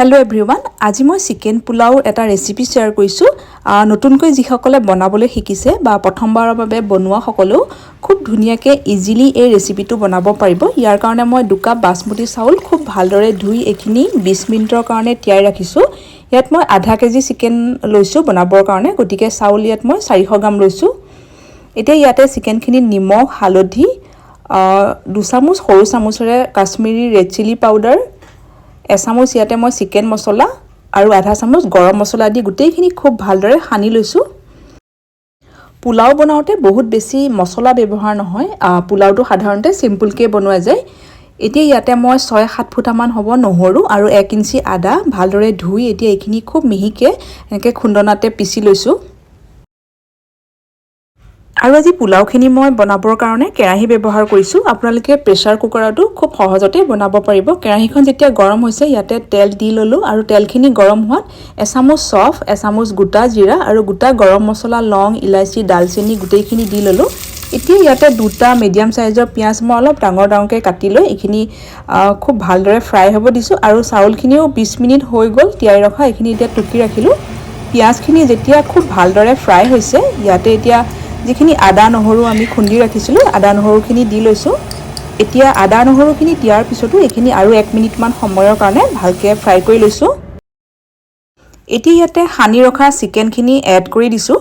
hello everyone আজি মই chicken pulao এটা ৰেচিপি শেয়াৰ কৰিছো নতুনকৈ যিসকলে বনাবলৈ শিকিছে বা প্ৰথমবাৰৰ বাবে বনোৱা সকলেও খুব ধুনিয়াকৈ ইজিলি এই ৰেচিপিটো বনাব পাৰিব ইয়াৰ কাৰণে মই 2 কাপ বাসমতি চাউল খুব ভালদৰে ধুই এখিনি 20 মিনিটৰ কাৰণে তিয়াই ৰাখিছো ইয়াত মই আধা কেজি চিকেন লৈছো বনাবৰ কাৰণে গটিকে চাউল ইয়াত মই 400 গ্ৰাম লৈছো এতিয়া ইয়াতে চিকেনখিনি নিমখ হালধি 2 চামুচ সৰু চামুচৰে Kashmiri red chilli powder Assamese ইয়াতে মই চিকেন মছলা আৰু আধা চামুচ গৰম মছলা দি গুটেইখিনি খুব ভালদৰে সানি লৈছো পোলাও বনাওতে বহুত বেছি মছলা ব্যৱহাৰ নহয় পোলাওটো সাধাৰণতে সিম্পলকৈ বনোৱা যায় এতিয়া ইয়াতে মই 6-7 ফুটামান হ'ব নহৰু আৰু 1 ইঞ্চি আদা ভালদৰে ধুই এতিয়া এইখিনি খুব মিহিকে এনেকৈ খুন্দনাতে পিছি লৈছো আৰু আজি পোলাওখিনি মই বনাবৰ কাৰণে কেৰাহী ব্যৱহাৰ কৰিছো আপোনালোকে প্ৰেসাৰ কুকাৰটো খুব সহজতে বনাব পাৰিব কেৰাহীখন যেতিয়া গৰম হৈছে ইয়াতে তেল দি ললো আৰু তেলখিনি গৰম হোৱাত এচামুচ সফ এচামুচ গোটা জিৰা আৰু গোটা গৰম মছলা লং ইলাইচি দালচেনি গুটেইখিনি দি ললো এতিয়া ইয়াতে দুটা মিডিয়াম সাইজৰ পিয়াজ মই অলপ ডাঙৰকে কাটি লৈ এখিনি খুব ভালদৰে ফ্ৰাই হ'ব দিছো আৰু চাউলখিনিও 20 মিনিট হৈ গল তিয়াই ৰখা এখিনি এতিয়া টুকি ৰাখিলো পিয়াজখিনি যেতিয়া খুব ভালদৰে ফ্ৰাই হৈছে ইয়াতে এতিয়া যিখিনি আদা নহৰু আমি খুন্দি ৰাখিছিলো আদা নহৰুখিনি দি লৈছো এতিয়া আদা নহৰুখিনি দিয়াৰ পিছতো এখিনি আৰু 1 মিনিট মান সময়ৰ কাৰণে ভালকে ফ্ৰাই কৰি লৈছো এতিয়া ইয়াতে হানি ৰখা চিকেনখিনি এড কৰি দিছো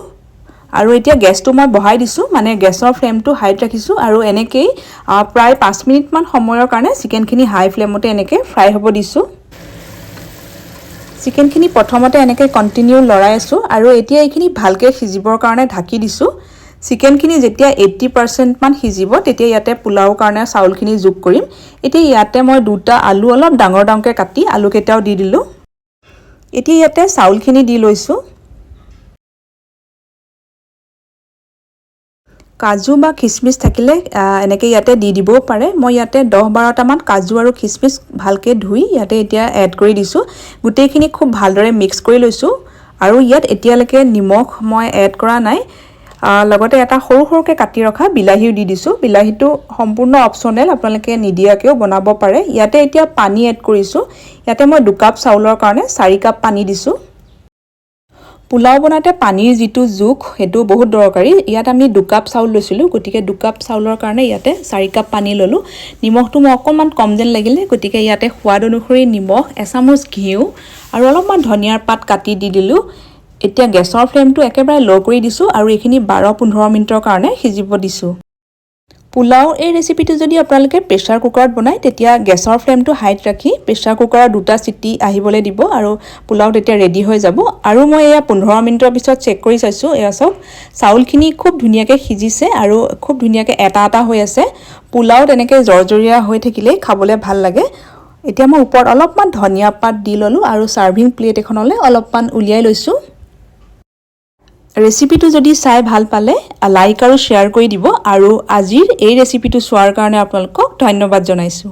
আৰু এতিয়া গেছটো মই বহাই দিছো মানে গেছৰ ফ্লেমটো হাইত ৰাখিছো আৰু এনেকৈ প্ৰায় 5 মিনিট মান সময়ৰ কাৰণে চিকেনখিনি হাই ফ্লেমতে এনেকৈ ফ্ৰাই হ'ব দিছো চিকেনখিনি প্ৰথমতে এনেকৈ কন্টিনিউ লৰাই আছো আৰু এতিয়া এইখিনি ভালকে সিজিবৰ কাৰণে ঢাকি দিছো চিকেনখিনি যেতিয়া 80% মান সিজিব তেতিয়া ইয়াতে পোলাওৰ কাৰণে চাউলখিনি যোগ কৰিম এতিয়া ইয়াতে মই দুটা আলু অলপ ডাঙৰকে কাটি আলু কেটাও দি দিলো এতিয়া ইয়াতে চাউলখিনি দি লৈছো কাজু বা কিশমিশ থাকিলে এনেকৈ ইয়াতে দি দিবও পাৰে মই ইয়াতে 10-12টা মান কাজু আৰু কিশমিশ ভালকে ধুই ইয়াতে এতিয়া এড কৰি দিছো গুটেইখিনি খুব ভালদৰে মিক্স কৰি লৈছো আৰু ইয়াত এতিয়ালৈকে নিমখ মই এড কৰা নাই লগতে এটা সৰুকে কাটি ৰখা বিলাহিও দি দিছো বিলাহিটো সম্পূৰ্ণ অপচনেল আপোনালোকে নিদিয়াকেও বনাব পাৰে ইয়াতে এতিয়া পানী এড কৰিছো ইয়াতে মই 2 কাপ চাউলৰ কাৰণে 4 কাপ পানী দিছো পোলাও বনাতে পানীৰ যিটো জোখ হেতু বহুত দৰকাৰী ইয়াত আমি 2 কাপ চাউল লৈছিলো গটিকে 2 কাপ চাউলৰ কাৰণে ইয়াতে 4 কাপ পানী ললো নিমখটো মই অকমান কম যেন লাগিলে গটিকে ইয়াতে সোৱাদ অনুসৰি নিমখ এচামুচ ঘিউ আৰু অলপমান ধনিয়াৰ পাত কাটি দি দিলো এতিয়া গেছৰ ফ্লেমটো একেবাৰে লো কৰি দিছো আৰু এইখিনি 12-15 মিনিটৰ কাৰণে সিজিব দিছো পোলাও এই ৰেচিপিটো যদি আপোনালোকে প্ৰেসাৰ কুকাৰত বনায় তেতিয়া গেছৰ ফ্লেমটো হাইত ৰাখি প্ৰেসাৰ কুকাৰৰ দুটা সিটি আহিবলৈ দিব আৰু পোলাও তেতিয়া ৰেডি হৈ যাব আৰু মই এয়া 15 মিনিটৰ পিছত চেক কৰি চাইছো এয়া সব চাউলখিনি খুব ধুনিয়াকৈ সিজিছে আৰু খুব ধুনিয়াকৈ এটা হৈ আছে পোলাও তেনেকৈ জৰজৰীয়া হৈ থাকিলে খাবলৈ ভাল লাগে এতিয়া মই ওপৰত অলপমান ধনিয়া পাত দি ললো আৰু সাৰ্ভিং প্লেট এখনলৈ অলপমান উলিয়াই লৈছো ৰেচিপিটো যদি চাই ভাল পালে লাইক আৰু শেয়াৰ কৰি দিব আৰু আজিৰ এই ৰেচিপিটো চোৱাৰ কাৰণে আপোনালোকক ধন্যবাদ জনাইছো